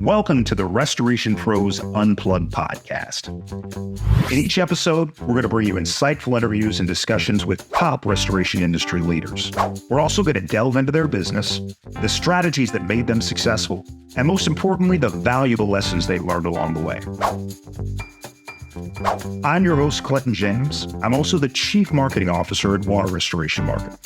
Welcome to the Restoration Pros Unplugged podcast. In each episode, we're going to bring you insightful interviews and discussions with top restoration industry leaders. We're also going to delve into their business, the strategies that made them successful, and most importantly, the valuable lessons they learned along the way. I'm your host, Clinton James. I'm also the Chief Marketing Officer at Water Restoration Marketing.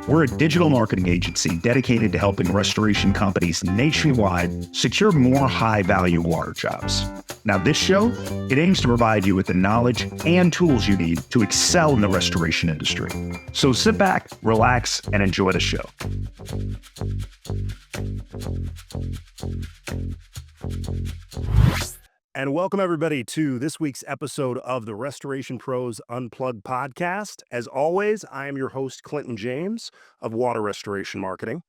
We're a digital marketing agency dedicated to helping restoration companies nationwide secure more high-value water jobs. Now, this show, it aims to provide you with the knowledge and tools you need to excel in the restoration industry. So sit back, relax, and enjoy the show. And welcome, everybody, to this week's episode of the Restoration Pros Unplugged podcast. As always, I am your host, Clinton James of Water Restoration Marketing.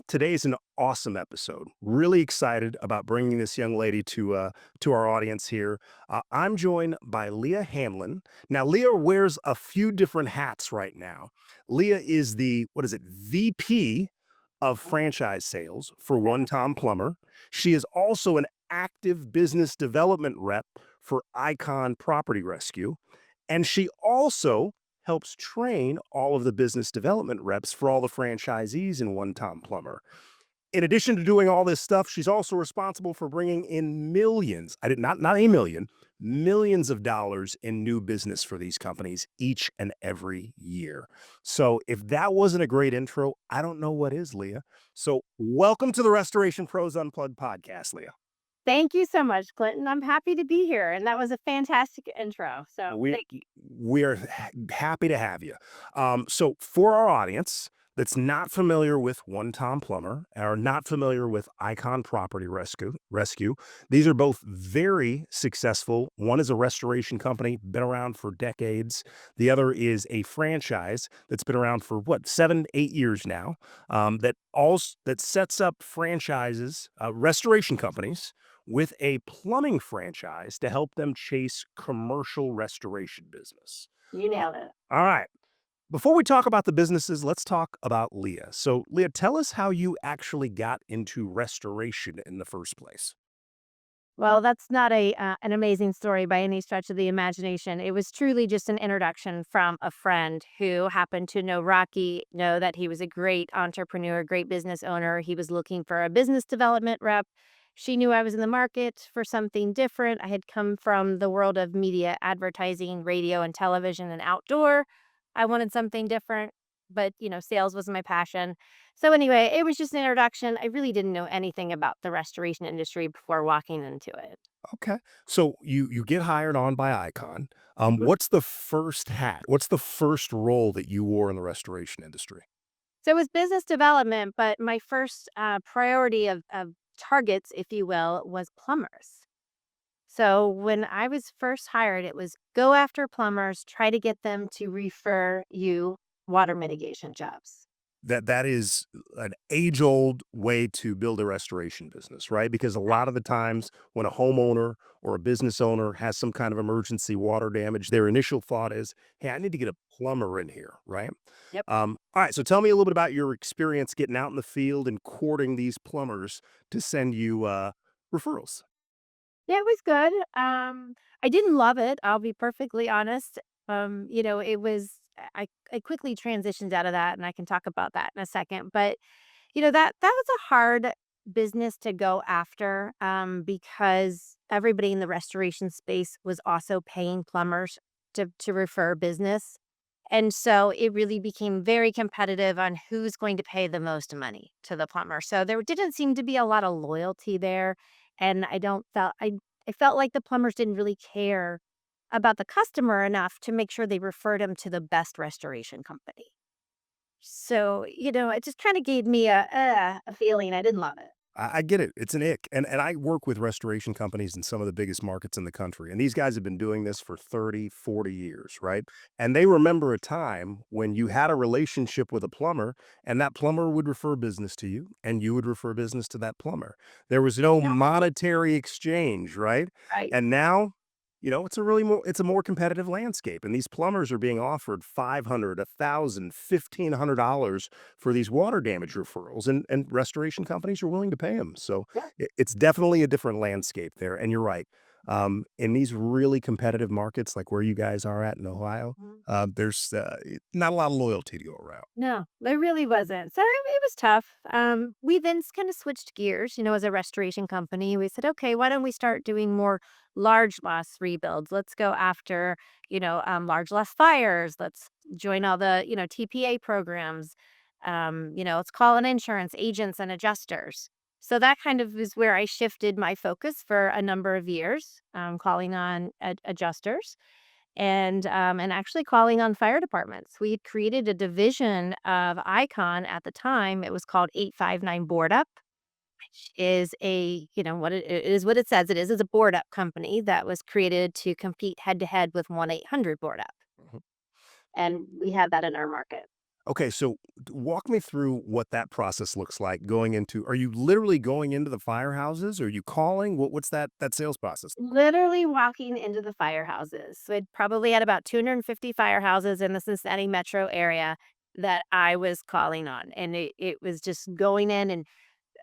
Today is an awesome episode. Really excited about bringing this young lady to our audience here. I'm joined by Leah Hanlon. Now, Leah wears a few different hats right now. Leah is the, VP of franchise sales for One Tom Plumber. She is also an active business development rep for Icon Property Rescue. And she also helps train all of the business development reps for all the franchisees in One Tom Plumber. In addition to doing all this stuff, she's also responsible for bringing in millions, not a million, millions of dollars in new business for these companies each and every year. So if that wasn't a great intro, I don't know what is, Leah. So welcome to the Restoration Pros Unplugged podcast, Leah. Thank you so much, Clinton. I'm happy to be here. And that was a fantastic intro. So thank you. We're happy to have you. So for our audience that's not familiar with One Tom Plumber or not familiar with Icon Property Rescue, these are both very successful. One is a restoration company, been around for decades. The other is a franchise that's been around for 7-8 years now, that sets up franchises, restoration companies, with a plumbing franchise to help them chase commercial restoration business. You nailed it. All right. Before we talk about the businesses, let's talk about Leah. So, Leah, tell us how you actually got into restoration in the first place. Well, that's not an amazing story by any stretch of the imagination. It was truly just an introduction from a friend who happened to know Rocky, know that he was a great entrepreneur, great business owner. He was looking for a business development rep. She knew I was in the market for something different. I had come from the world of media, advertising, radio and television and outdoor. I wanted something different, but sales was my passion. So anyway, it was just an introduction. I really didn't know anything about the restoration industry before walking into it. Okay. So you get hired on by Icon. What's the first hat? What's the first role that you wore in the restoration industry? So it was business development, but my first priority of targets, if you will, was plumbers. So when I was first hired, it was go after plumbers, try to get them to refer you water mitigation jobs. That is an age-old way to build a restoration business, right? Because a lot of the times when a homeowner or a business owner has some kind of emergency water damage, their initial thought is, hey, I need to get a plumber in here, right? Yep. All right, so tell me a little bit about your experience getting out in the field and courting these plumbers to send you referrals. Yeah, it was good. I didn't love it. I'll be perfectly honest. It was, I quickly transitioned out of that and I can talk about that in a second. But, that was a hard business to go after, because everybody in the restoration space was also paying plumbers to refer business. And so it really became very competitive on who's going to pay the most money to the plumber. So there didn't seem to be a lot of loyalty there. And I felt like the plumbers didn't really care about the customer enough to make sure they referred him to the best restoration company. So, it just kind of gave me a feeling. I didn't love it. I get it. It's an ick. And I work with restoration companies in some of the biggest markets in the country. And these guys have been doing this for 30, 40 years, right? And they remember a time when you had a relationship with a plumber and that plumber would refer business to you and you would refer business to that plumber. There was no Yeah. monetary exchange, right? Right. And now it's a more competitive landscape, and these plumbers are being offered 500, 1,000, $1,500 for these water damage referrals, and restoration companies are willing to pay them. So it's definitely a different landscape there. And you're right. In these really competitive markets, like where you guys are at in Ohio, Mhm. there's not a lot of loyalty to go around. No, there really wasn't. So it was tough. We then kind of switched gears, as a restoration company. We said, okay, why don't we start doing more large loss rebuilds? Let's go after, large loss fires. Let's join all the, TPA programs. Let's call in insurance agents and adjusters. So that kind of is where I shifted my focus for a number of years, calling on adjusters and actually calling on fire departments. We had created a division of Icon at the time. It was called 859 Board Up, which is it is what it says it is. It's a board up company that was created to compete head to head with 1-800 Board Up. Mhm. And we had that in our market. Okay, so walk me through what that process looks like going into. Are you literally going into the firehouses? Are you calling? What's that sales process? Literally walking into the firehouses. So it probably had about 250 firehouses in the Cincinnati metro area that I was calling on. And it was just going in, and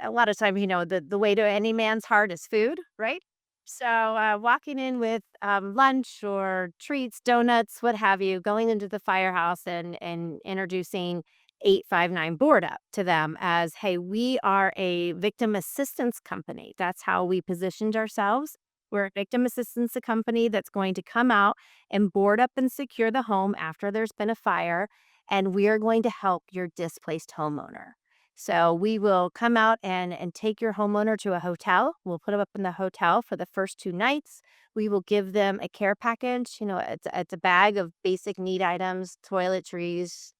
a lot of time, the way to any man's heart is food, right? So walking in with lunch or treats, donuts, what have you, going into the firehouse and introducing 859 Board Up to them as, hey, we are a victim assistance company. That's how we positioned ourselves. We're a victim assistance company that's going to come out and board up and secure the home after there's been a fire. And we are going to help your displaced homeowner. So we will come out and take your homeowner to a hotel. We'll put them up in the hotel for the first 2 nights. We will give them a care package. It's a bag of basic need items, toiletries,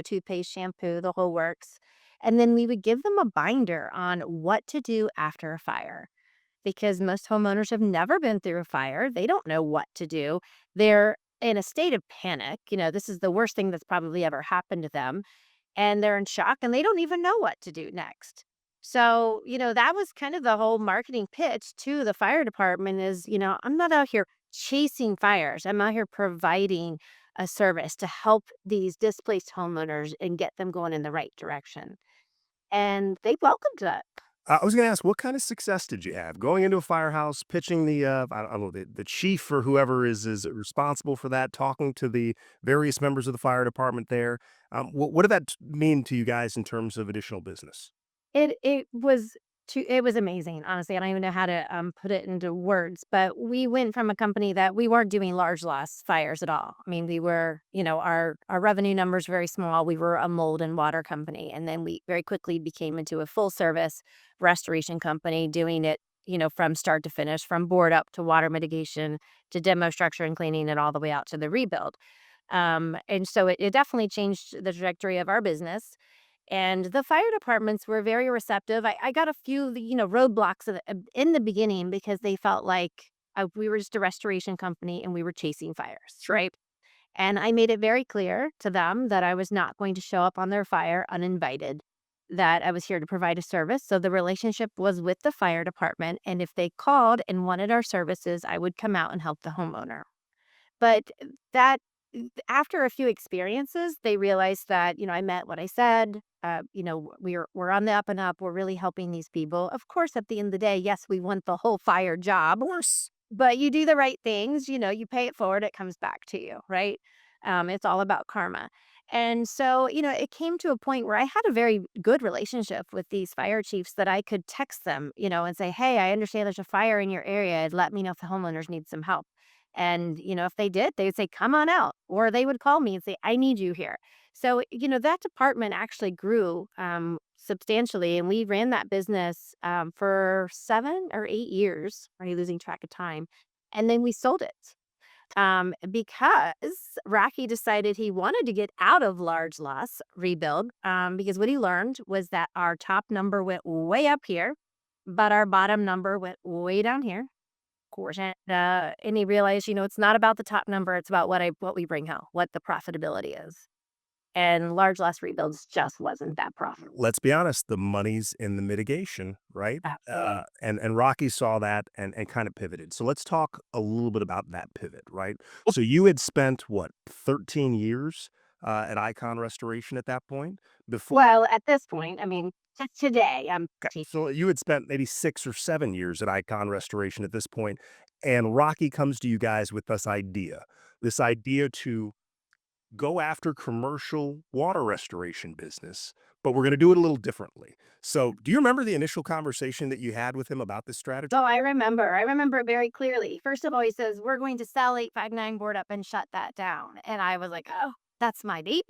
toothpaste, shampoo, the whole works. And then we would give them a binder on what to do after a fire, because most homeowners have never been through a fire. They don't know what to do. They're in a state of panic. This is the worst thing that's probably ever happened to them, and they're in shock and they don't even know what to do next. So, that was kind of the whole marketing pitch to the fire department is, I'm not out here chasing fires. I'm out here providing a service to help these displaced homeowners and get them going in the right direction. And they welcomed that. I was going to ask, what kind of success did you have going into a firehouse, pitching I don't know, the chief or whoever is responsible for that, talking to the various members of the fire department there? What did that mean to you guys in terms of additional business? It was amazing, honestly. I don't even know how to put it into words, but we went from a company that we weren't doing large loss fires at all. I mean, we were, our revenue numbers very small. We were a mold and water company, and then we very quickly became into a full service restoration company, doing it, from start to finish, from board up to water mitigation to demo structure and cleaning, and all the way out to the rebuild. And so it definitely changed the trajectory of our business, and the fire departments were very receptive. I got a few, roadblocks in the beginning because they felt like we were just a restoration company and we were chasing fires, right? And I made it very clear to them that I was not going to show up on their fire uninvited, that I was here to provide a service. So the relationship was with the fire department. And if they called and wanted our services, I would come out and help the homeowner. But that after a few experiences, they realized that, I meant what I said. We're on the up and up. We're really helping these people. Of course, at the end of the day, yes, we want the whole fire job. Of course. But you do the right things, you pay it forward, it comes back to you, right? It's all about karma. And so, it came to a point where I had a very good relationship with these fire chiefs that I could text them, and say, hey, I understand there's a fire in your area. Let me know if the homeowners need some help. And, if they did, they would say, come on out. Or they would call me and say, I need you here. So, that department actually grew substantially. And we ran that business for 7 or 8 years. Are you losing track of time? And then we sold it because Rocky decided he wanted to get out of large loss rebuild, because what he learned was that our top number went way up here, but our bottom number went way down here, course, and he realized, it's not about the top number, it's about what we bring home, what the profitability is. and large loss rebuilds just wasn't that profitable. Let's be honest, the money's in the mitigation, right? Absolutely. And Rocky saw that and kind of pivoted. So let's talk a little bit about that pivot, right? So you had spent what, 13 years at Icon Restoration at that point? Before Well, at this point, I mean, today, I'm Okay, so you had spent maybe 6 or 7 years at Icon Restoration at this point, and Rocky comes to you guys with this idea to go after commercial water restoration business, but we're gonna do it a little differently. So, do you remember the initial conversation that you had with him about this strategy? Oh, I remember. I remember it very clearly. First of all, he says, "We're going to sell 859 board up and shut that down." And I was like, "Oh, that's my baby."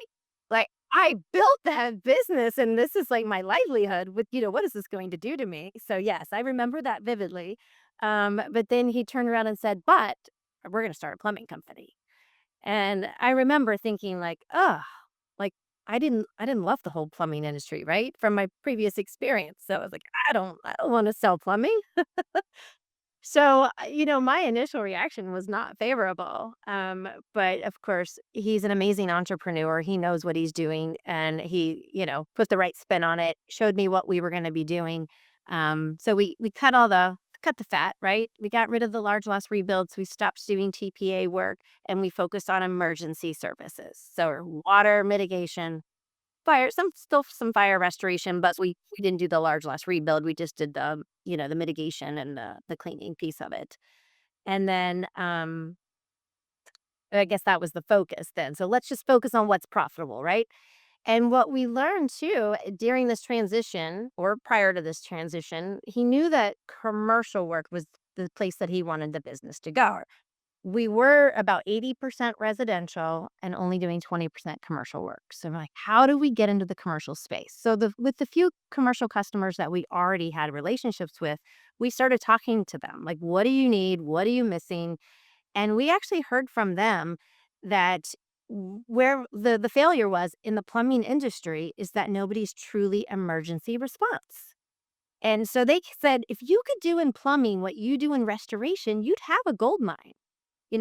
Like, I built that business and this is like my livelihood with, what is this going to do to me? So yes, I remember that vividly. But then he turned around and said, "But we're going to start a plumbing company." And I remember thinking like, "Oh, like I didn't love the whole plumbing industry, right? From my previous experience." So I was like, I don't want to sell plumbing." So, my initial reaction was not favorable. But of course, he's an amazing entrepreneur. He knows what he's doing and he, put the right spin on it, showed me what we were going to be doing. So we cut the fat, right? We got rid of the large loss rebuilds. We stopped doing TPA work and we focused on emergency services. So water mitigation, fire, some fire restoration, but we didn't do the large loss rebuild. We just did the mitigation and the cleaning piece of it. And then I guess that was the focus then. So let's just focus on what's profitable, right? And what we learned too during this transition or prior to this transition, he knew that commercial work was the place that he wanted the business to go. We were about 80% residential and only doing 20% commercial work. So I'm like, how do we get into the commercial space? So with the few commercial customers that we already had relationships with, we started talking to them. Like, what do you need? What are you missing? And we actually heard from them that where the failure was in the plumbing industry is that nobody's truly emergency response. And so they said, if you could do in plumbing what you do in restoration, you'd have a gold mine.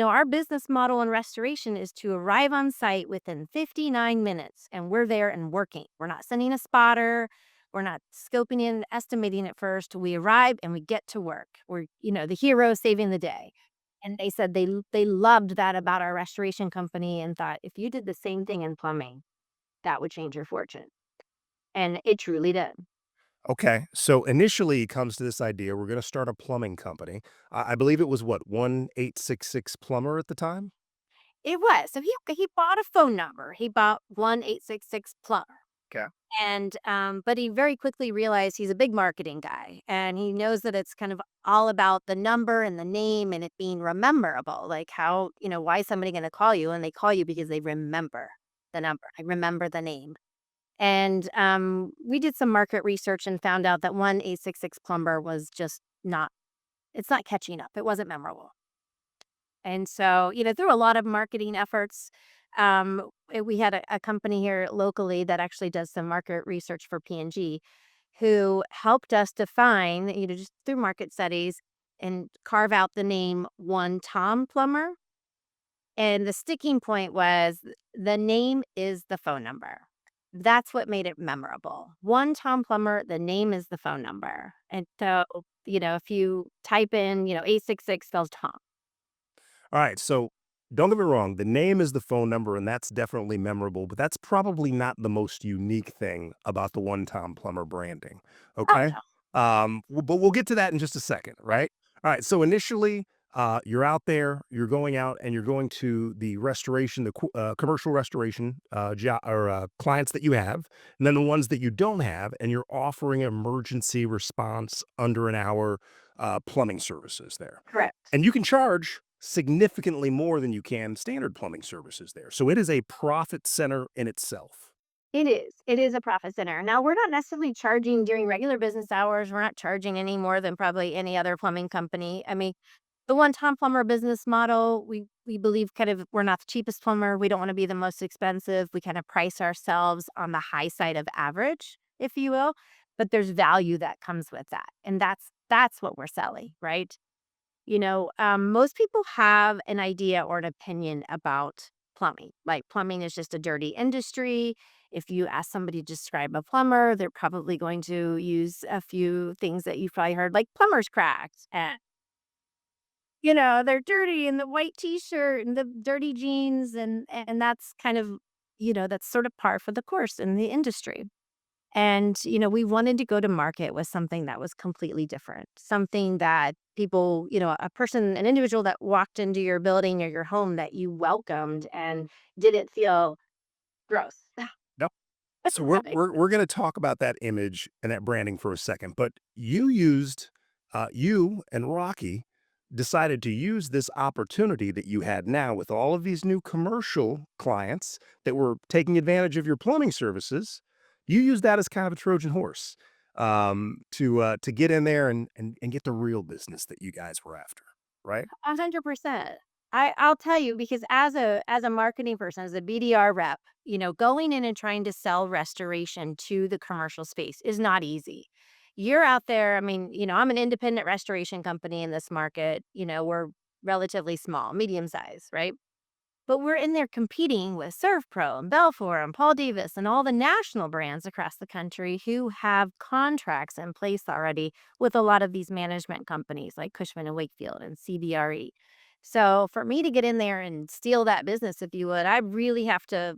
Our business model in restoration is to arrive on site within 59 minutes and we're there and working. We're not sending a spotter. We're not scoping in, estimating it first. We arrive and we get to work. We're, the hero saving the day. And they said they loved that about our restoration company and thought if you did the same thing in plumbing, that would change your fortune. And it truly did. Okay, so initially he comes to this idea, we're gonna start a plumbing company. I believe it was what, 1866 Plumber at the time? It was. So he bought a phone number. He bought 1866 plumber. Okay. And, but he very quickly realized he's a big marketing guy and he knows that it's kind of all about the number and the name and it being rememberable. Like how, why is somebody going to call you? And they call you because they remember the number. I remember the name. And we did some market research and found out that 1866 plumber was just it's not catching up. It wasn't memorable. And so, through a lot of marketing efforts, we had a company here locally that actually does some market research for P&G who helped us define, just through market studies and carve out the name One Tom Plumber. And the sticking point was the name is the phone number. That's what made it memorable. One Tom Plumber, the name is the phone number. And so, if you type in, 866 spells Tom. All right, so don't get me wrong, the name is the phone number, and that's definitely memorable, but that's probably not the most unique thing about the One Tom Plumber branding, Oh, okay? no. But we'll get to that in just a second, right? All right, so initially, you're out there, you're going out, and you're going to the restoration, commercial restoration clients that you have, and then the ones that you don't have, and you're offering emergency response under an hour plumbing services there. Correct. And you can charge significantly more than you can standard plumbing services there. So it is a profit center in itself. It is. It is a profit center. Now, we're not necessarily charging during regular business hours. We're not charging any more than probably any other plumbing company. I mean, the One Tom Plumber business model, we believe kind of we're not the cheapest plumber. We don't want to be the most expensive. We kind of price ourselves on the high side of average, if you will. But there's value that comes with that, and that's what we're selling, right? Most people have an idea or an opinion about plumbing. Like plumbing is just a dirty industry. If you ask somebody to describe a plumber, they're probably going to use a few things that you've probably heard, like plumber's cracks. And, they're dirty in the white t-shirt and the dirty jeans. And that's kind of, that's sort of par for the course in the industry. And, we wanted to go to market with something that was completely different, something that people, an individual that walked into your building or your home that you welcomed and didn't feel gross. No. So That makes we're going to talk about that image and that branding for a second, but you and Rocky decided to use this opportunity that you had now with all of these new commercial clients that were taking advantage of your plumbing services. You used that as kind of a Trojan horse, to get in there and get the real business that you guys were after, right? 100%. I'll tell you because as a marketing person, as a BDR rep, going in and trying to sell restoration to the commercial space is not easy. You're out there, I mean, I'm an independent restoration company in this market. We're relatively small, medium size, right? But we're in there competing with ServPro and Belfour and Paul Davis and all the national brands across the country who have contracts in place already with a lot of these management companies like Cushman and Wakefield and CBRE. So for me to get in there and steal that business, if you would, I really have to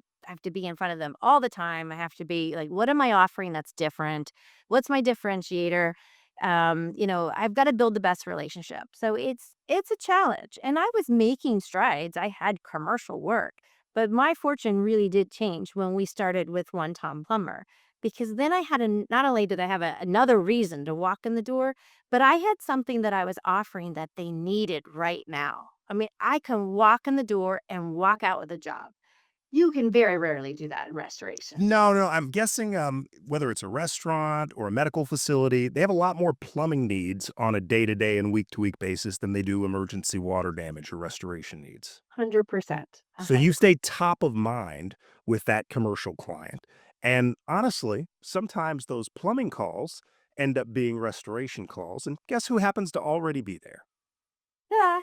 be in front of them all the time. I have to be like, what am I offering that's different? What's my differentiator? I've got to build the best relationship. So it's a challenge. And I was making strides. I had commercial work, but my fortune really did change when we started with One Tom Plumber. Because then I had not only did I have another reason to walk in the door, but I had something that I was offering that they needed right now. I mean, I can walk in the door and walk out with a job. You can very rarely do that in restoration. No, no, I'm guessing, whether it's a restaurant or a medical facility, they have a lot more plumbing needs on a day-to-day and week-to-week basis than they do emergency water damage or restoration needs. 100%. So you stay top of mind with that commercial client. And honestly, sometimes those plumbing calls end up being restoration calls. And guess who happens to already be there? Yeah.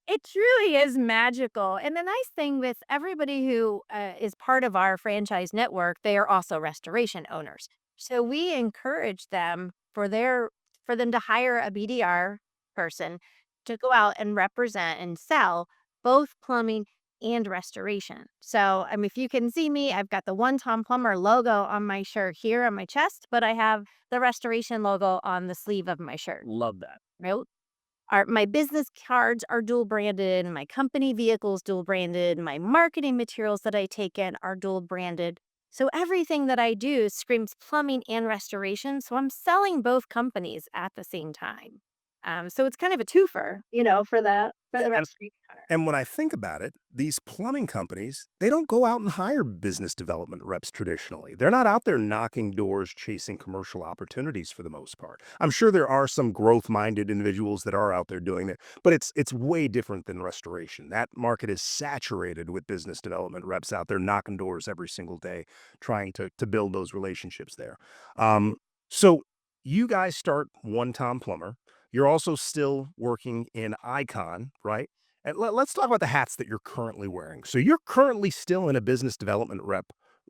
It truly is magical. And the nice thing with everybody who is part of our franchise network, they are also restoration owners. So we encourage them for them to hire a BDR person to go out and represent and sell both plumbing and restoration. So, I mean, if you can see me, I've got the One Tom Plumber logo on my shirt here on my chest, but I have the restoration logo on the sleeve of my shirt. Love that. Right? My business cards are dual branded, my company vehicles dual branded, my marketing materials that I take in are dual branded. So everything that I do screams plumbing and restoration. So I'm selling both companies at the same time. So it's kind of a twofer, for the And restoration owner. And when I think about it, these plumbing companies, they don't go out and hire business development reps traditionally. They're not out there knocking doors, chasing commercial opportunities for the most part. I'm sure there are some growth-minded individuals that are out there doing it, but it's way different than restoration. That market is saturated with business development reps out there knocking doors every single day, trying to build those relationships there. So you guys start One Tom Plumber. You're also still working in Icon, right? And let's talk about the hats that you're currently wearing. So you're currently still in a business development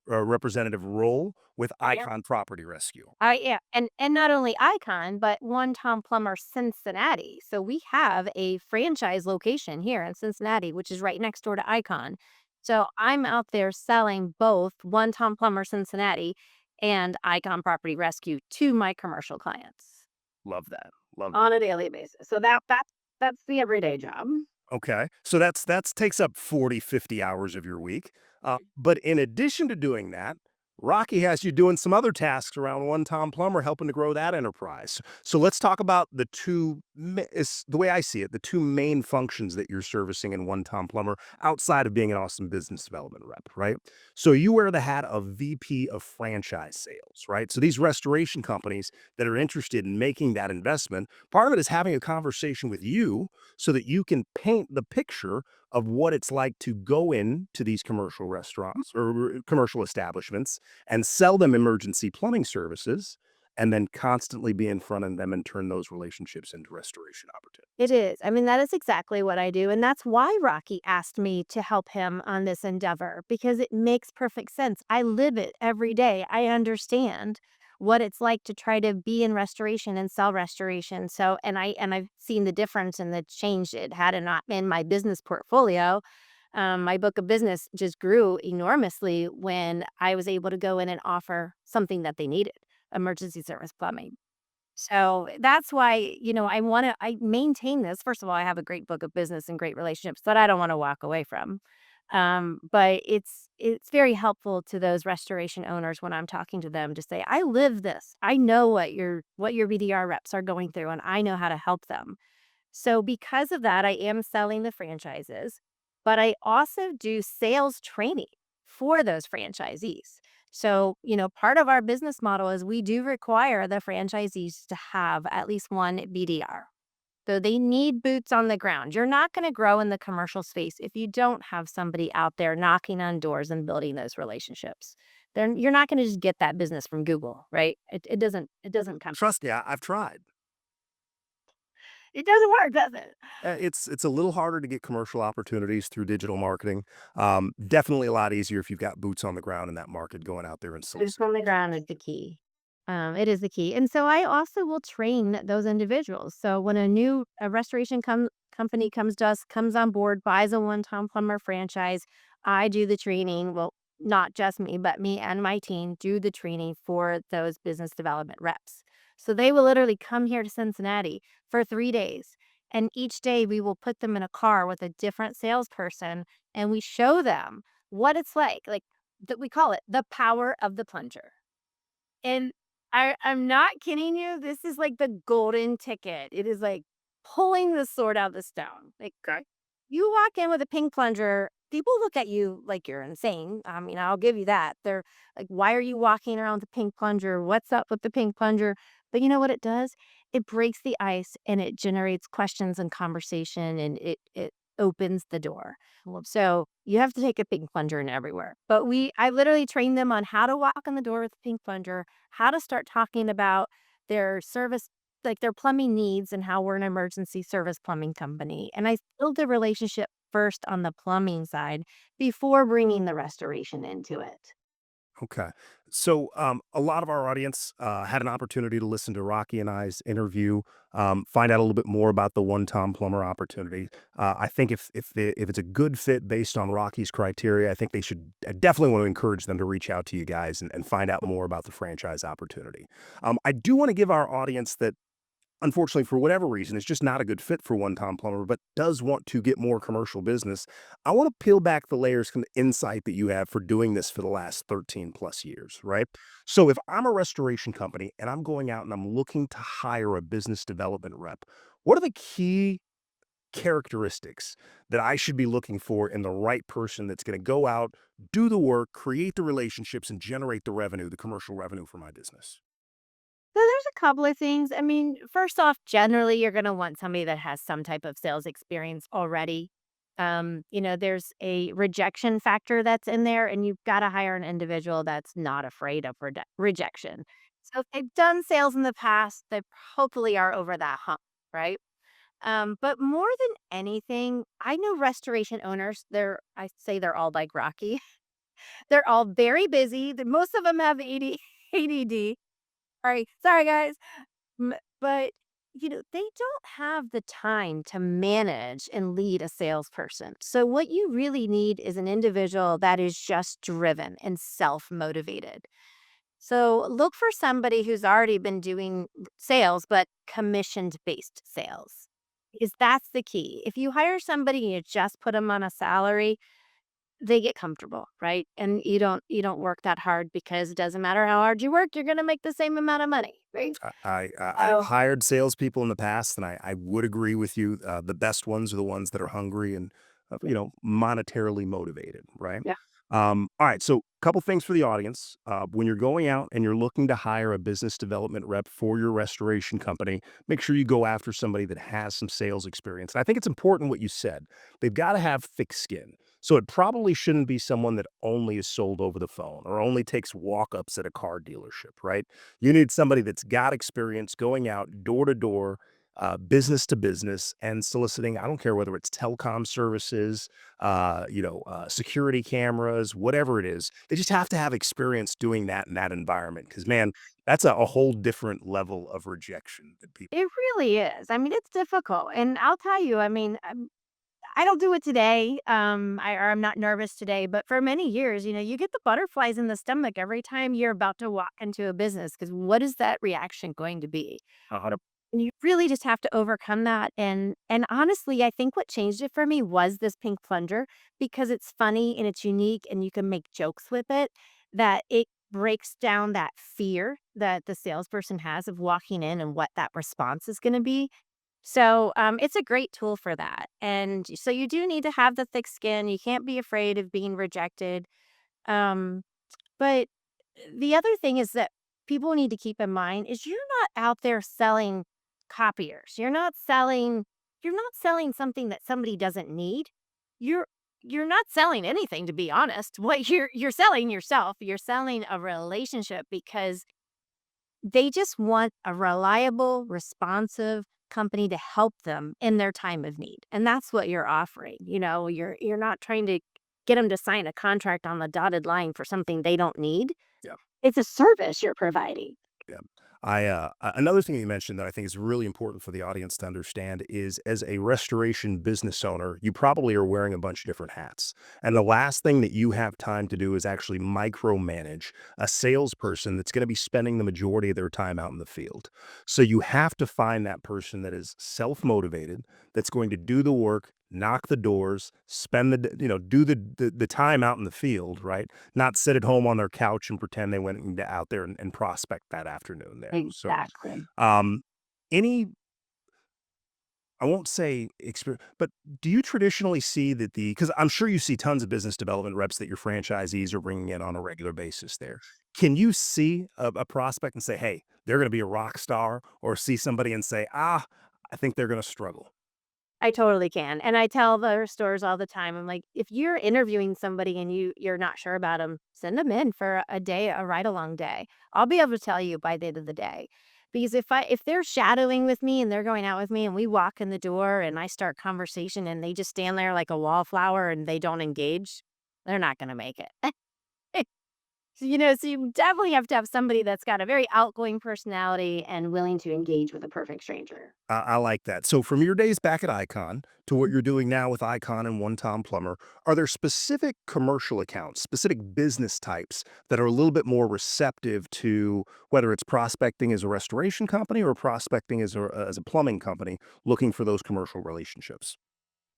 representative role with Icon Property Rescue. Yeah, and not only Icon, but One Tom Plumber Cincinnati. So we have a franchise location here in Cincinnati, which is right next door to Icon. So I'm out there selling both One Tom Plumber Cincinnati and Icon Property Rescue to my commercial clients Love that. Love that. on a daily basis. So that's the everyday job. Okay. So that's takes up 40, 50 hours of your week. But in addition to doing that, Rocky has you doing some other tasks around One Tom Plumber, helping to grow that enterprise. So let's talk about is the way I see it, the two main functions that you're servicing in One Tom Plumber outside of being an awesome business development rep, right? So you wear the hat of VP of franchise sales, right? So these restoration companies that are interested in making that investment, part of it is having a conversation with you so that you can paint the picture of what it's like to go into these commercial restaurants or commercial establishments and sell them emergency plumbing services and then constantly be in front of them and turn those relationships into restoration It opportunities. is. I mean, that is exactly what I do, and that's why Rocky asked me to help him on this endeavor because it makes perfect sense. I live it every day. I understand what it's like to try to be in restoration and sell restoration. So, and I've seen the difference and the change it had in my business portfolio. My book of business just grew enormously when I was able to go in and offer something that they needed, emergency service plumbing. So that's why, I maintain this. First of all, I have a great book of business and great relationships that I don't want to walk away from. But it's very helpful to those restoration owners when I'm talking to them to say, I live this. I know what your BDR reps are going through and I know how to help them. So because of that, I am selling the franchises, but I also do sales training for those franchisees. So, part of our business model is we do require the franchisees to have at least one BDR. So they need boots on the ground. You're not going to grow in the commercial space if you don't have somebody out there knocking on doors and building those relationships. Then you're not going to just get that business from Google, right? It doesn't come. Trust me, I've tried. It doesn't work, does it? It's a little harder to get commercial opportunities through digital marketing. Definitely a lot easier if you've got boots on the ground in that market going out there and Boots on the soliciting. ground is the key. It is the key. And so I also will train those individuals. So when a restoration company comes to us, comes on board, buys a one-time plumber franchise, I do the training. Well, not just me, but me and my team do the training for those business development reps. So they will literally come here to Cincinnati for 3 days. And each day we will put them in a car with a different salesperson and we show them what it's like. Like that we call it the power of the plunger. And I'm not kidding you, this is like the golden ticket. It is like pulling the sword out of the stone. Like, Okay. you walk in with a pink plunger, people look at you like you're insane. I mean, I'll give you that. They're like, "Why are you walking around with a pink plunger? What's up with the pink plunger?" But you know what it does? It breaks the ice and it generates questions and conversation and it opens the door. So you have to take a pink plunger in everywhere. But I literally train them on how to walk in the door with a pink plunger, how to start talking about their service, like their plumbing needs and how we're an emergency service plumbing company. And I build the relationship first on the plumbing side before bringing the restoration into it. Okay. So, a lot of our audience had an opportunity to listen to Rocky and I's interview, find out a little bit more about the one Tom Plumber opportunity. I think if it's a good fit based on Rocky's criteria, I think they should. I definitely want to encourage them to reach out to you guys and find out more about the franchise opportunity. I do want to give our audience that unfortunately, for whatever reason, is just not a good fit for one Tom Plumber, but does want to get more commercial business. I want to peel back the layers from the insight that you have for doing this for the last 13 plus years, right? So if I'm a restoration company and I'm going out and I'm looking to hire a business development rep, what are the key characteristics that I should be looking for in the right person that's going to go out, do the work, create the relationships, and generate the revenue, the commercial revenue for my business? So there's a couple of things. I mean, first off, generally, you're going to want somebody that has some type of sales experience already. There's a rejection factor that's in there, and you've got to hire an individual that's not afraid of rejection. So if they've done sales in the past, they hopefully are over that hump, right? But more than anything, I know restoration owners. I say they're all like Rocky. They're all very busy. Most of them have ADD. Sorry, guys. But, they don't have the time to manage and lead a salesperson. So, what you really need is an individual that is just driven and self motivated. So, look for somebody who's already been doing sales, but commissioned based sales. Because that's the key. If you hire somebody and you just put them on a salary, they get comfortable, right? And you don't work that hard because it doesn't matter how hard you work, you're gonna make the same amount of money, right? I've Oh, hired salespeople in the past, and I would agree with you. The best ones are the ones that are hungry and monetarily motivated, right? yeah. All right. So, couple things for the audience. When you're going out and you're looking to hire a business development rep for your restoration company, make sure you go after somebody that has some sales experience. And I think it's important what you said. They've got to have thick skin. So it probably shouldn't be someone that only is sold over the phone or only takes walk-ups at a car dealership, right? You need somebody that's got experience going out door to door, business to business, and soliciting. I don't care whether it's telecom services, security cameras, whatever it is. They just have to have experience doing that in that environment. Because man, that's a whole different level of rejection that people. It really is. I mean, it's difficult, and I'll tell you, I mean, I don't do it today, or I'm not nervous today, but for many years, you get the butterflies in the stomach every time you're about to walk into a business, because what is that reaction going to be? And you really just have to overcome that, and honestly, I think what changed it for me was this pink plunger, because it's funny and it's unique and you can make jokes with it, that it breaks down that fear that the salesperson has of walking in and what that response is gonna be. So, it's a great tool for that, and so you do need to have the thick skin, you can't be afraid of being rejected, um, but the other thing is that people need to keep in mind is you're not out there selling copiers. You're not selling something that somebody doesn't need. You're you're not selling anything, to be honest. What you're selling yourself. You're selling a relationship, because they just want a reliable, responsive company to help them in their time of need. And that's what you're offering. You're not trying to get them to sign a contract on the dotted line for something they don't need. Yeah. It's a service you're providing. Yeah. Another thing you mentioned that I think is really important for the audience to understand is as a restoration business owner, you probably are wearing a bunch of different hats. And the last thing that you have time to do is actually micromanage a salesperson that's going to be spending the majority of their time out in the field. So you have to find that person that is self-motivated, that's going to do the work, knock the doors, spend do the time out in the field, right? Not sit at home on their couch and pretend they went out there and prospect that afternoon there. So, Exactly. um, any I won't say experience, but do you traditionally see that because I'm sure you see tons of business development reps that your franchisees are bringing in on a regular basis there. Can you see a prospect and say, hey, they're going to be a rock star, or see somebody and say, I think they're going to struggle? I totally can, and I tell the stores all the time, I'm like, "If you're interviewing somebody and you're not sure about them, send them in for a day, a ride-along day." I'll be able to tell you by the end of the day, because if they're shadowing with me and they're going out with me and we walk in the door and I start conversation and they just stand there like a wallflower and they don't engage, they're not gonna make it. So you definitely have to have somebody that's got a very outgoing personality and willing to engage with a perfect stranger. I like that. So from your days back at Icon to what you're doing now with Icon and One Tom Plumber, are there specific commercial accounts, specific business types that are a little bit more receptive to whether it's prospecting as a restoration company or prospecting as a plumbing company looking for those commercial relationships?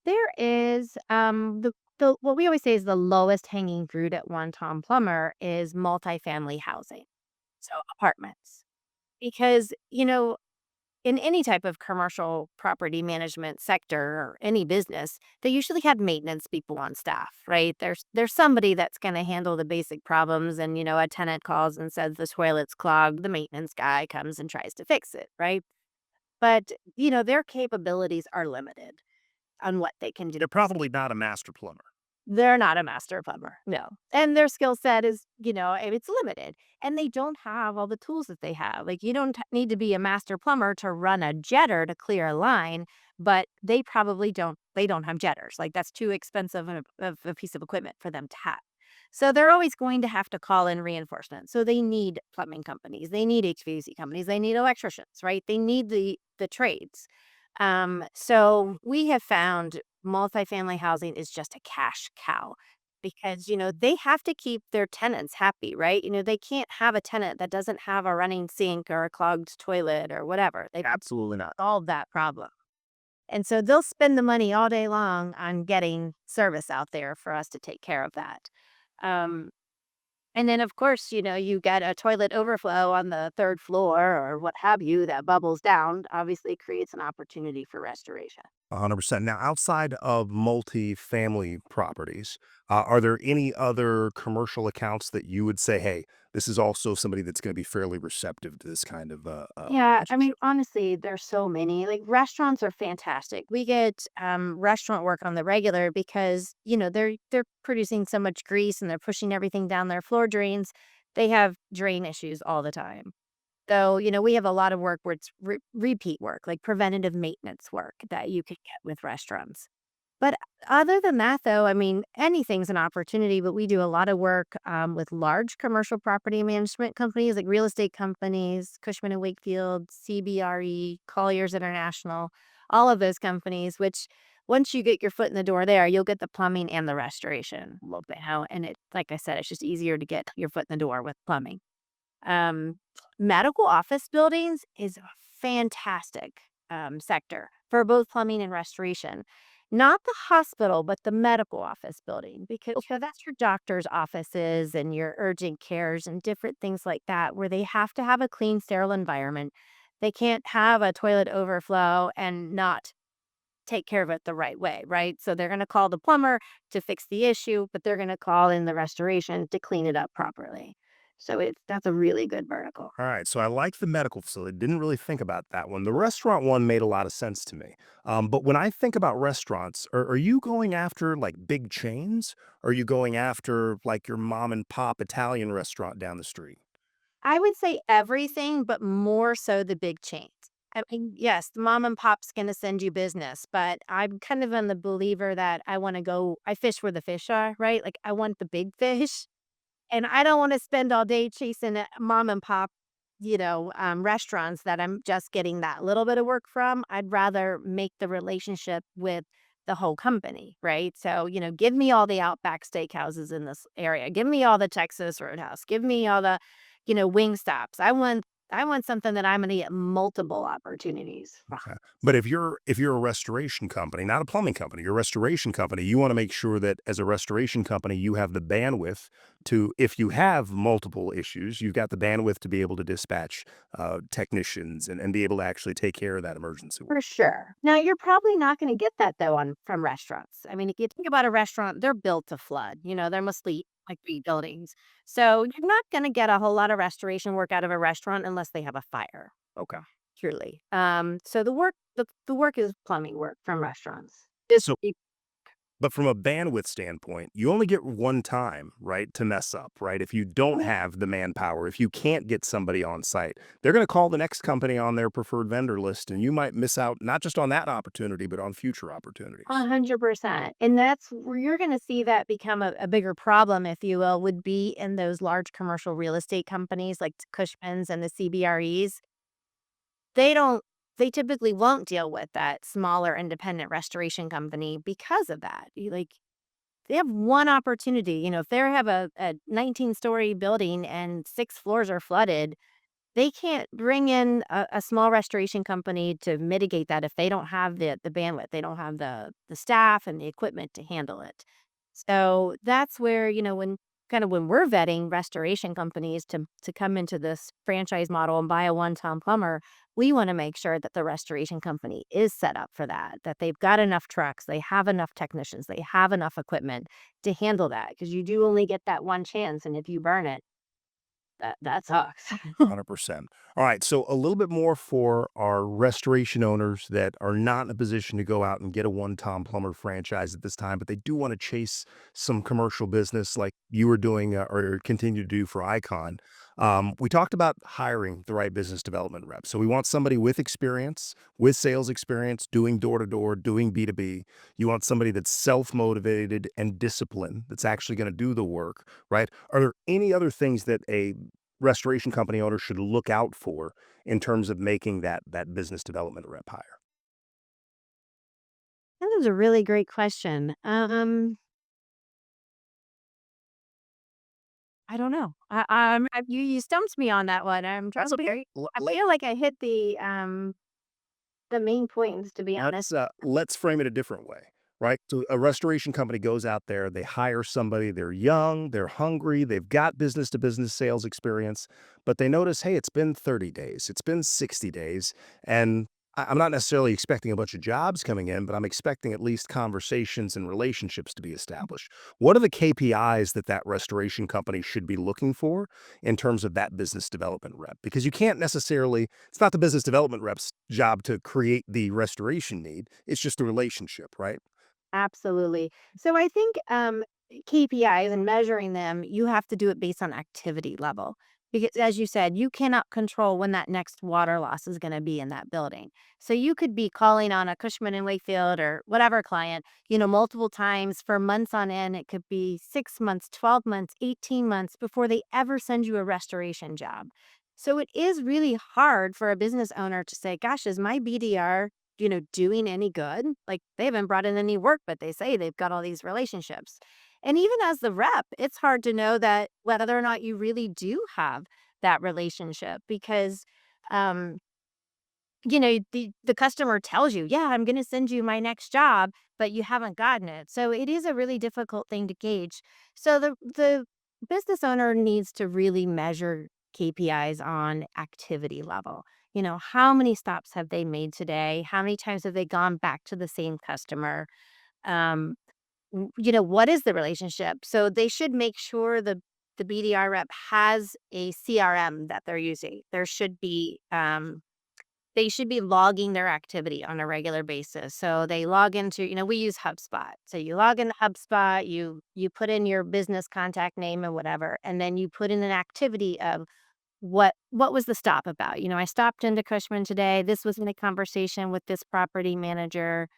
There is, the what we always say is the lowest hanging fruit at One Tom Plumber is multifamily housing, so apartments. Because, in any type of commercial property management sector or any business, they usually have maintenance people on staff, right? There's somebody that's gonna handle the basic problems, and, a tenant calls and says the toilet's clogged, the maintenance guy comes and tries to fix it, right? But, their capabilities are limited on what they can do. They're probably not a master plumber. They're not a master plumber, no, and their skill set is, it's limited, and they don't have all the tools that they have. Like, you don't need to be a master plumber to run a jetter to clear a line, but they don't have jetters, like, that's too expensive of a piece of equipment for them to have. So they're always going to have to call in reinforcements, so they need plumbing companies, they need HVAC companies, they need electricians, right? They need the trades. So we have found multifamily housing is just a cash cow, because, they have to keep their tenants happy, right? They can't have a tenant that doesn't have a running sink or a clogged toilet or whatever. They've Absolutely not. solved that problem. And so they'll spend the money all day long on getting service out there for us to take care of that. Um, and then, of course, you get a toilet overflow on the third floor or what have you that bubbles down, obviously creates an opportunity for restoration. 100%. Now, outside of multi-family properties, are there any other commercial accounts that you would say, hey, this is also somebody that's going to be fairly receptive to this kind of Yeah, I business? mean, honestly, there's so many. Like restaurants are fantastic. We get restaurant work on the regular because, they're producing so much grease and they're pushing everything down their floor drains. They have drain issues all the time. So, we have a lot of work where it's repeat work, like preventative maintenance work that you could get with restaurants. But other than that, though, I mean, anything's an opportunity, but we do a lot of work with large commercial property management companies like real estate companies, Cushman and Wakefield, CBRE, Colliers International, all of those companies, which once you get your foot in the door there, you'll get the plumbing and the restoration. A little bit how, and it, like I said, it's just easier to get your foot in the door with plumbing. Um, Medical office buildings is a fantastic sector for both plumbing and restoration. Not the hospital, but the medical office building, because that's your doctor's offices and your urgent cares and different things like that, where they have to have a clean, sterile environment. They can't have a toilet overflow and not take care of it the right way, right? So they're going to call the plumber to fix the issue, but they're going to call in the restoration to clean it up properly. So that's a really good vertical. All right, so I like the medical facility. Didn't really think about that one. The restaurant one made a lot of sense to me. But when I think about restaurants, are you going after like big chains? Or are you going after like your mom and pop Italian restaurant down the street? I would say everything, but more so the big chains. I mean, yes, the mom and pop's going to send you business, but I'm kind of on the believer that I fish where the fish are, right? Like I want the big fish. And I don't wanna spend all day chasing, mom and pop, restaurants that I'm just getting that little bit of work from. I'd rather make the relationship with the whole company, right? So, give me all the Outback Steakhouses in this area. Give me all the Texas Roadhouse. Give me all the, wing stops. I want something that I'm gonna get multiple opportunities from. Okay. But if you're a restoration company, not a plumbing company, you're a restoration company, you want to make sure that as a restoration company, you have the bandwidth to, if you have multiple issues, you've got the bandwidth to be able to dispatch technicians and be able to actually take care of that emergency work. For sure. Now, you're probably not gonna get that though on from restaurants. I mean, if you think about a restaurant, they're built to flood, they're mostly like big buildings. So you're not gonna get a whole lot of restoration work out of a restaurant unless they have a fire. Okay. Truly. So the work is plumbing work from restaurants. Just So but from a bandwidth standpoint, you only get one time, right, to mess up, right? If you don't have the manpower, if you can't get somebody on site, they're going to call the next company on their preferred vendor list, and you might miss out not just on that opportunity, but on future opportunities. 100%. And that's where you're gonna see that become a bigger problem, if you will, would be in those large commercial real estate companies like Cushman's and the CBREs. They don't they typically won't deal with that smaller independent restoration company because of that. They have one opportunity, if they have a 19-story building and 6 floors are flooded, they can't bring in a small restoration company to mitigate that if they don't have the bandwidth, they don't have the staff and the equipment to handle it. So that's where, when we're vetting restoration companies to come into this franchise model and buy a one-time plumber, we want to make sure that the restoration company is set up for that, that they've got enough trucks, they have enough technicians, they have enough equipment to handle that because you do only get that one chance, and if you burn it, that sucks. 100%. All right. So a little bit more for our restoration owners that are not in a position to go out and get a one-time plumber franchise at this time, but they do want to chase some commercial business like you were doing or continue to do for Icon. We talked about hiring the right business development rep. So we want somebody with experience, with sales experience, doing door to door, doing B2B. You want somebody that's self-motivated and disciplined, that's actually going to do the work, right? Are there any other things that a restoration company owners should look out for in terms of making that business development rep hire? That is a really great question. I don't know. You stumped me on that one. I'm trying That's to okay. be I feel like I hit the main points, to be honest. Let's frame it a different way, right? So a restoration company goes out there, they hire somebody, they're young, they're hungry, they've got business to business sales experience, but they notice, hey, it's been 30 days, it's been 60 days, and I'm not necessarily expecting a bunch of jobs coming in, but I'm expecting at least conversations and relationships to be established. What are the KPIs that that restoration company should be looking for in terms of that business development rep? Because you can't necessarily, it's not the business development rep's job to create the restoration need. It's just a relationship, right? Absolutely. So I think KPIs and measuring them, you have to do it based on activity level. Because as you said, you cannot control when that next water loss is going to be in that building. So you could be calling on a Cushman and Wakefield or whatever client, multiple times for months on end. It could be 6 months, 12 months, 18 months before they ever send you a restoration job. So it is really hard for a business owner to say, gosh, is my BDR doing any good. Like they haven't brought in any work, but they say they've got all these relationships. And even as the rep, it's hard to know that whether or not you really do have that relationship because, um, the customer tells you, yeah, I'm going to send you my next job, but you haven't gotten it. So it is a really difficult thing to gauge. So the business owner needs to really measure KPIs on activity level. How many stops have they made today? How many times have they gone back to the same customer? Um, what is the relationship? So they should make sure the BDR rep has a CRM that they're using. They should be logging their activity on a regular basis. So they log into, we use HubSpot. So you log into HubSpot, you put in your business contact name and whatever, and then you put in an activity of what was the stop about. I stopped into Cushman today. This was in a conversation with this property manager.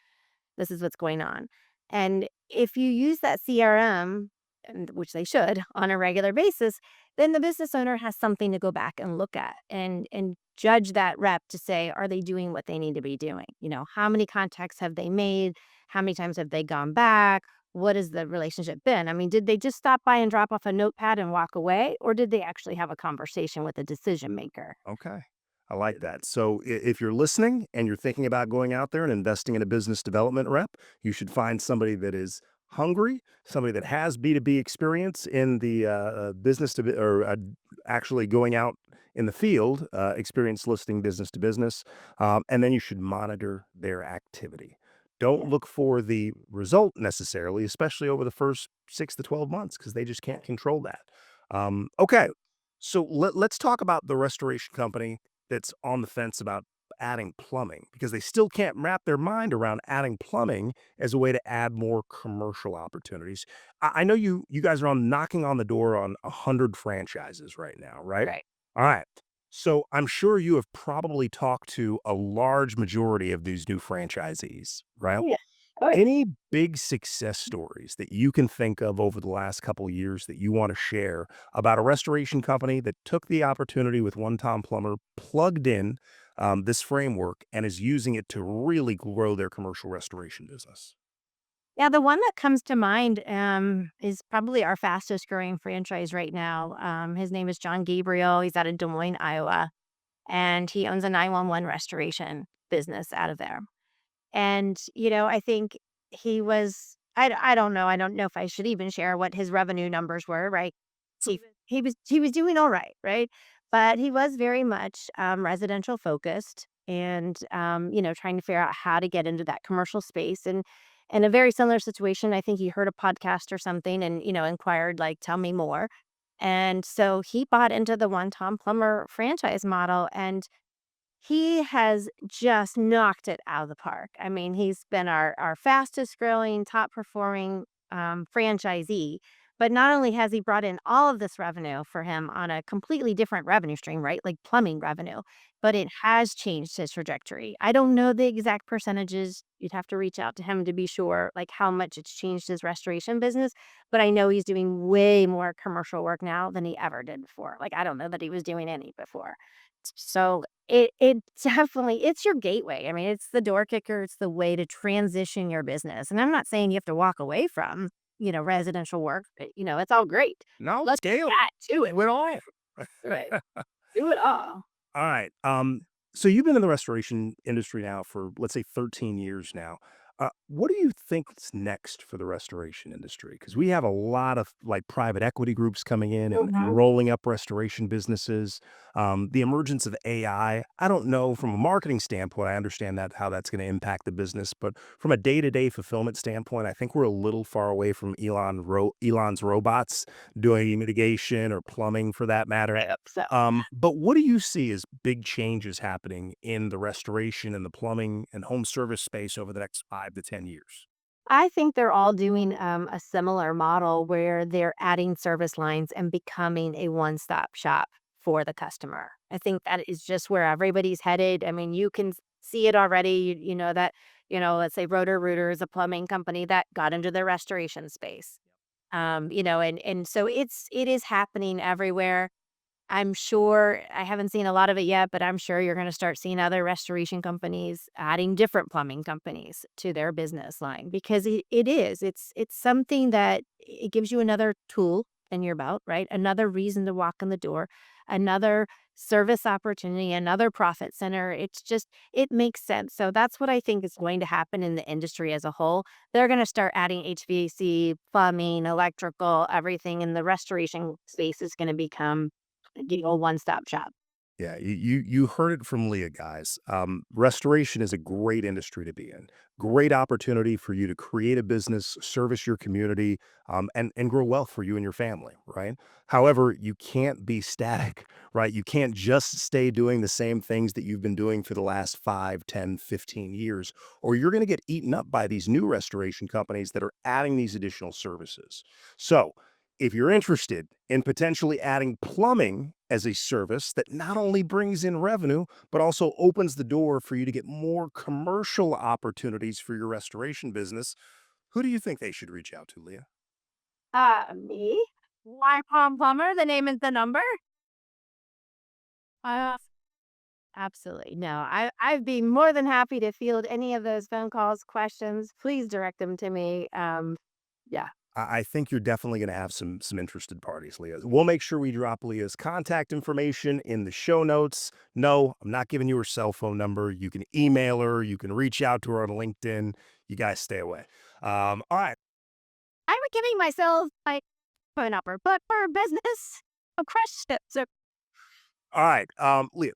This is what's going on. And if you use that CRM, and which they should on a regular basis, then the business owner has something to go back and look at and judge that rep to say, are they doing what they need to be doing? How many contacts have they made? How many times have they gone back? What has the relationship been? I mean, did they just stop by and drop off a notepad and walk away? Or did they actually have a conversation with a decision maker? Okay. I like that. So if you're listening and you're thinking about going out there and investing in a business development rep, you should find somebody that is hungry, somebody that has B2B experience in the business to or actually going out in the field, experience listing business to business. And then you should monitor their activity. Don't Yeah. look for the result necessarily, especially over the first 6 to 12 months, because they just can't control that. Okay. So let's talk about the restoration company that's on the fence about adding plumbing because they still can't wrap their mind around adding plumbing as a way to add more commercial opportunities. I know you guys are on knocking on the door on 100 franchises right now, right? Right. All right. So I'm sure you have probably talked to a large majority of these new franchisees, right? Oh, yeah. Oh, yeah. Any big success stories that you can think of over the last couple of years that you want to share about a restoration company that took the opportunity with One Tom Plumber, plugged in this framework, and is using it to really grow their commercial restoration business? Yeah, the one that comes to mind, is probably our fastest growing franchise right now. His name is John Gabriel. He's out of Des Moines, Iowa, and he owns a 911 restoration business out of there. And, I think I don't know. I don't know if I should even share what his revenue numbers were, right? He was doing all right, right? But he was very much residential focused and trying to figure out how to get into that commercial space. And in a very similar situation, I think he heard a podcast or something and, inquired, like, tell me more. And so he bought into the One Tom Plumber franchise model and he has just knocked it out of the park. I mean, he's been our fastest growing, top performing, franchisee, but not only has he brought in all of this revenue for him on a completely different revenue stream, right, like plumbing revenue, but it has changed his trajectory. I don't know the exact percentages. You'd have to reach out to him to be sure, like, how much it's changed his restoration business, but I know he's doing way more commercial work now than he ever did before. Like, I don't know that he was doing any before. So it definitely it's your gateway. I mean, it's the door kicker, it's the way to transition your business. And I'm not saying you have to walk away from, residential work. It's all great. No, Let's scale. add to it. Do it all. Right. Do it all. All right. So you've been in the restoration industry now for, let's say, 13 years now. What do you think's next for the restoration industry? Because we have a lot of like private equity groups coming in and Mhm. rolling up restoration businesses. The emergence of AI. I don't know from a marketing standpoint. I understand that how that's going to impact the business, but from a day-to-day fulfillment standpoint, I think we're a little far away from Elon's robots doing mitigation or plumbing for that matter. Right up, so But what do you see as big changes happening in the restoration and the plumbing and home service space over the next 5 to 10 years? I think they're all doing, a similar model where they're adding service lines and becoming a one-stop shop for the customer. I think that is just where everybody's headed. I mean, you can see it already. You know that, let's say Roto-Rooter is a plumbing company that got into the restoration space. And so it is happening everywhere. I'm sure I haven't seen a lot of it yet, but I'm sure you're gonna start seeing other restoration companies adding different plumbing companies to their business line because it's something that it gives you another tool in your belt, right? Another reason to walk in the door, another service opportunity, another profit center. It makes sense. So that's what I think is going to happen in the industry as a whole. They're gonna start adding HVAC, plumbing, electrical, everything, and the restoration space is gonna become one-stop shop. Yeah, you heard it from Leah, guys. Restoration is a great industry to be in. Great opportunity for you to create a business, service your community, and grow wealth for you and your family, right? However, you can't be static, right? You can't just stay doing the same things that you've been doing for the last 5, 10, 15 years, or you're going to get eaten up by these new restoration companies that are adding these additional services. So, if you're interested in potentially adding plumbing as a service that not only brings in revenue, but also opens the door for you to get more commercial opportunities for your restoration business, who do you think they should reach out to, Leah? Me? Why Palm Plumber? The name is the number? Uh, Absolutely. No, I'd be more than happy to field any of those phone calls, questions. Please direct them to me. Yeah. I think you're definitely going to have some interested parties, Leah. We'll make sure we drop Leah's contact information in the show notes. No, I'm not giving you her cell phone number. You can email her. You can reach out to her on LinkedIn. You guys stay away. All right. I'm giving myself my phone number, but for business, a crush it. So All right, Leah,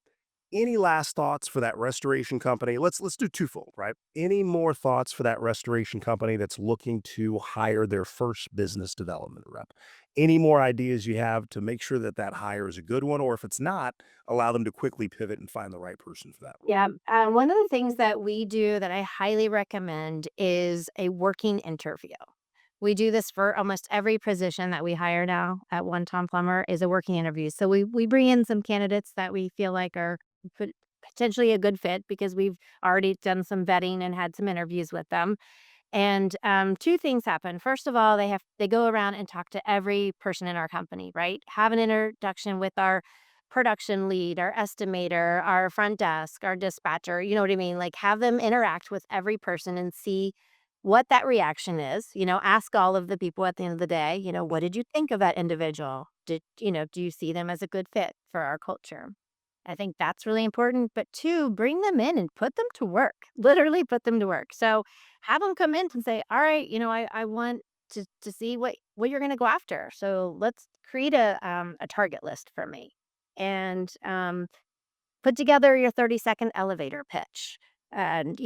any last thoughts for that restoration company? Let's do twofold, right? Any more thoughts for that restoration company that's looking to hire their first business development rep? Any more ideas you have to make sure that that hire is a good one, or if it's not, allow them to quickly pivot and find the right person for that role? yeah, one of the things that we do that I highly recommend is a working interview. We do this for almost every position that we hire now at One Tom Plumber is a working interview. So we bring in some candidates that we feel like are pot- potentially a good fit because we've already done some vetting and had some interviews with them. And two things happen. First of all, they go around and talk to every person in our company, right? Have an introduction with our production lead, our estimator, our front desk, our dispatcher. You know what I mean? Like have them interact with every person and see what that reaction is. Ask all of the people at the end of the day, what did you think of that individual? Do you see them as a good fit for our culture? I think that's really important. But two, bring them in and put them to work. Literally put them to work. So have them come in and say, all right, I want to see what you're going to go after. So let's create a target list for me and put together your 30-second elevator pitch and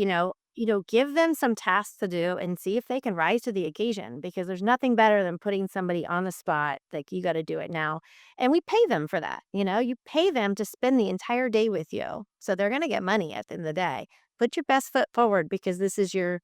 give them some tasks to do and see if they can rise to the occasion because there's nothing better than putting somebody on the spot like you got to do it now, and we pay them for that. You pay them to spend the entire day with you, so they're going to get money at the end of the day. Put your best foot forward because this is your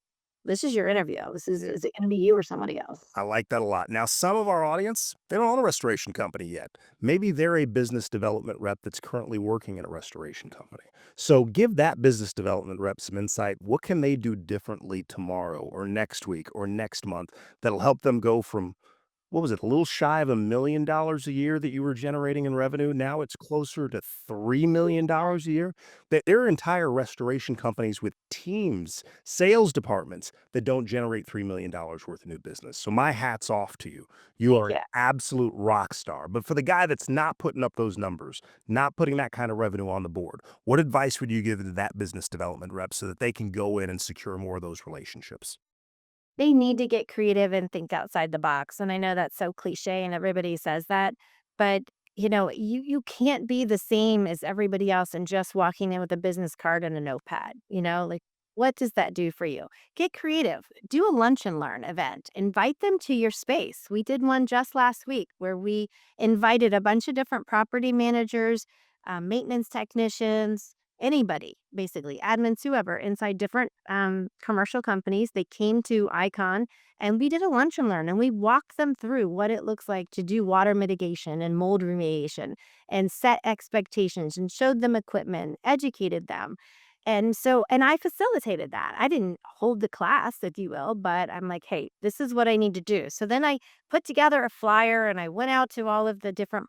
interview. Is it going to be you or somebody else? I like that a lot. Now, some of our audience, they don't own a restoration company yet. Maybe they're a business development rep that's currently working in a restoration company. So give that business development rep some insight. What can they do differently tomorrow or next week or next month that'll help them go from what was it, a little shy of $1 million a year that you were generating in revenue. Now it's closer to $3 million a year. There are entire restoration companies with teams, sales departments that don't generate $3 million worth of new business. So my hat's off to you. You are an Yeah. absolute rock star. But for the guy that's not putting up those numbers, not putting that kind of revenue on the board, what advice would you give to that business development rep so that they can go in and secure more of those relationships? They need to get creative and think outside the box, and I know that's so cliche and everybody says that, but, you can't be the same as everybody else and just walking in with a business card and a notepad, like, what does that do for you? Get creative. Do a lunch and learn event. Invite them to your space. We did one just last week where we invited a bunch of different property managers, maintenance technicians, anybody, basically, admins, whoever, inside different commercial companies. They came to Icon and we did a lunch and learn and we walked them through what it looks like to do water mitigation and mold remediation and set expectations and showed them equipment, educated them. And I facilitated that. I didn't hold the class, if you will, but I'm like, hey, this is what I need to do. So then I put together a flyer and I went out to all of the different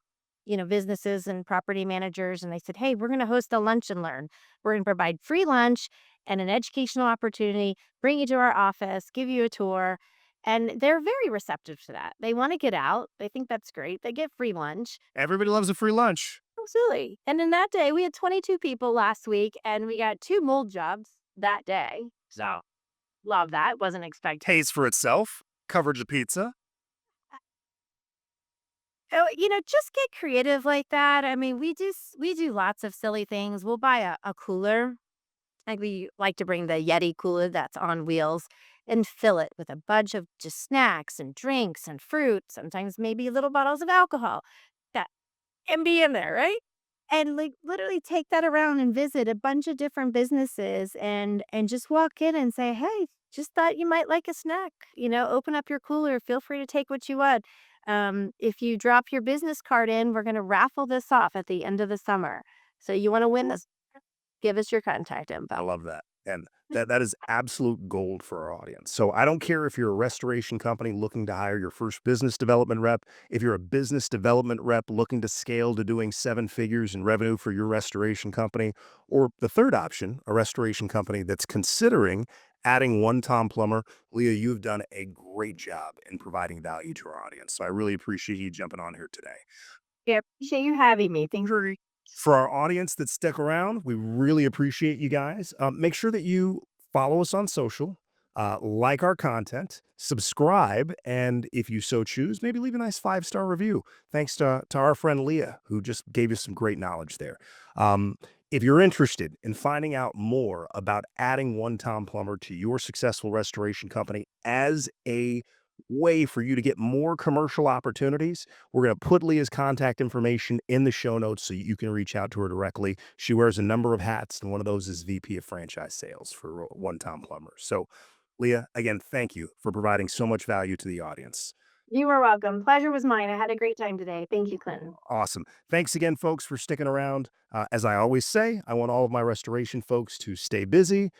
businesses and property managers. And I said, hey, we're going to host a lunch and learn. We're going to provide free lunch and an educational opportunity, bring you to our office, give you a tour. And they're very receptive to that. They want to get out. They think that's great. They get free lunch. Everybody loves a free lunch. Absolutely. And in that day, we had 22 people last week and we got 2 mold jobs that day. So love that. Wasn't expecting. Pays for itself. Coverage of pizza. Oh, just get creative like that. I mean, we do lots of silly things. We'll buy a cooler. Like we like to bring the Yeti cooler that's on wheels and fill it with a bunch of just snacks and drinks and fruit, sometimes maybe little bottles of alcohol that can be in there, right? And like literally take that around and visit a bunch of different businesses and just walk in and say, "Hey, just thought you might like a snack. Open up your cooler. Feel free to take what you want. If you drop your business card in, we're going to raffle this off at the end of the summer. So you want to win this? Give us your contact I info." love that. And that is absolute gold for our audience. So I don't care if you're a restoration company looking to hire your first business development rep, if you're a business development rep looking to scale to doing 7 figures in revenue for your restoration company, or the third option, a restoration company that's considering adding one Tom plumber. Leah, you've done a great job in providing value to our audience. So I really appreciate you jumping on here today. Yeah, appreciate you having me. Thanks for. For our audience that stick around, we really appreciate you guys. Make sure that you follow us on social, like our content, subscribe, and if you so choose, maybe leave a nice 5-star review. Thanks to our friend Leah, who just gave us some great knowledge there. If you're interested in finding out more about adding one Tom plumber to your successful restoration company as a way for you to get more commercial opportunities, we're going to put Leah's contact information in the show notes so you can reach out to her directly. She wears a number of hats, and one of those is VP of Franchise Sales for One Tom Plumber. So, Leah, again, thank you for providing so much value to the audience. You are welcome. Pleasure was mine. I had a great time today. Thank you, Clinton. Awesome. Thanks again, folks, for sticking around. As I always say, I want all of my restoration folks to stay busy,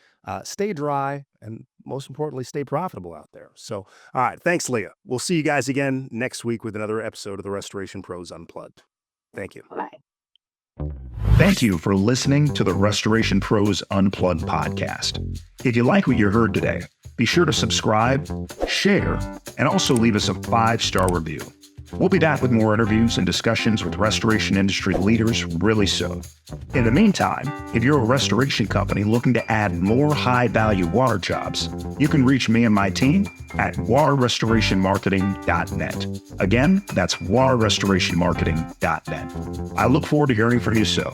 stay dry, and most importantly, stay profitable out there. So, all right. Thanks, Leah. We'll see you guys again next week with another episode of the Restoration Pros Unplugged. Thank you. Bye. Thank you for listening to the Restoration Pros Unplugged podcast. If you like what you heard today, be sure to subscribe, share, and also leave us a 5-star review. We'll be back with more interviews and discussions with restoration industry leaders really soon. In the meantime, if you're a restoration company looking to add more high-value water jobs, you can reach me and my team at waterrestorationmarketing.net. Again, that's waterrestorationmarketing.net. I look forward to hearing from you soon.